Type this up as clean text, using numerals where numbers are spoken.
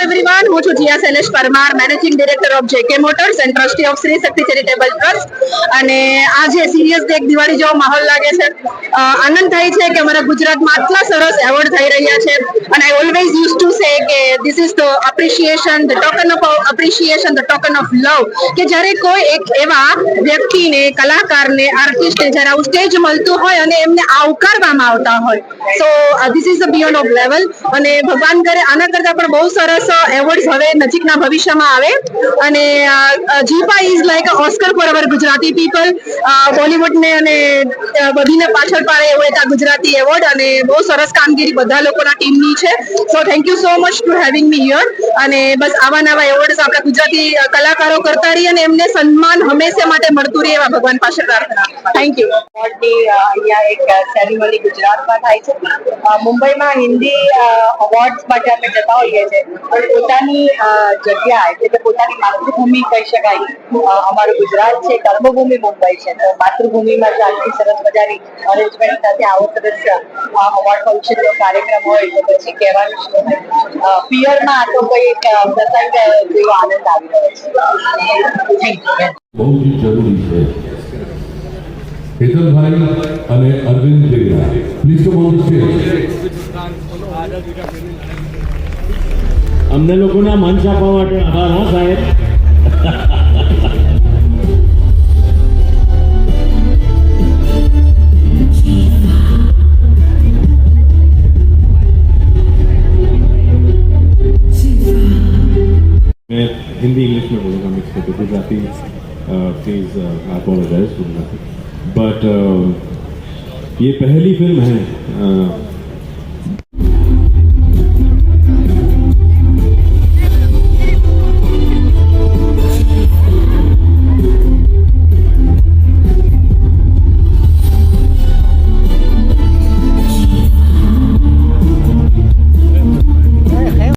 Everyone, હું છું Jiya Shailesh Parmar, managing director of JK Motors and trustee of Shri Shakti charitable trust. અને આજે સિરિયસલી એક દિવાળી જેવો માહોલ લાગે છે. આનંદ થાય છે કે અમારા ગુજરાતમાં આટલા સરસ એવોર્ડ થઈ રહ્યા છે. અને I always use to say કે this is the appreciation, the token of appreciation, the token of love, કે જ્યારે કોઈ એક એવા વ્યક્તિને, કલાકારને, આર્ટિસ્ટને જ્યારે આવું સ્ટેજ મળતું હોય અને એમને આવકારવામાં આવતા હોય, so this is the beyond of level. અને ભગવાન કરે આના કરતા પણ બહુ સરસ એવોર્ડ્સ હવે નજીકના ભવિષ્યમાં આવે. અને જીપા is like a Oscar for our Gujarati people. બોલિવૂડને અને બધીને પાછળ પાડે એવો એક આ ગુજરાતી એવોર્ડ, અને બહુ સરસ કામગીરી બધા લોકોના ટીમની છે. So thank you so much two having me here. અને બસ આવા નવા એવોર્ડ્સ આપણા ગુજરાતી કલાકારો કરતા રહીએ અને એમને સન્માન હંમેશા માટે મળતું રહે એવા ભગવાન પાસે પ્રાર્થના. Thank you. અહીંયા એક સેરેમની ગુજરાતમાં થાય છે. મુંબઈમાં હિન્દી અવોર્ડ્સ માટે અમે જતા હોઈએ છીએ, પણ પોતાની જગ્યા એટલે કે પોતાની માતૃભૂમિ કહી શકાય અમારું ગુજરાત છે, કર્મભૂમિ મુંબઈ છે. તો માતૃભૂમિમાં જો આટલી સરસ મજાની અરેન્જમેન્ટ સાથે આવો સરસ અવોર્ડ ફંક્શનનો કાર્યક્રમ હોય તો પછી કહેવાનું શું હોય. પિયરમાં આ તો કોઈ એક પ્રસંગ જેવો આનંદ આવી રહ્યો છે. બહુ જ જરૂરી છે. હેતલભાઈ અને Arvind Jegda, please come on the stage. અમને લોકોના મન છાપવા માટે આભાર. હા સાહેબ, मैं हिंदी इंग्लिश में बोलूँगा मिक्स करके. गुजराती प्लीज अपोलोजाइज, बट ये पहली फिल्म है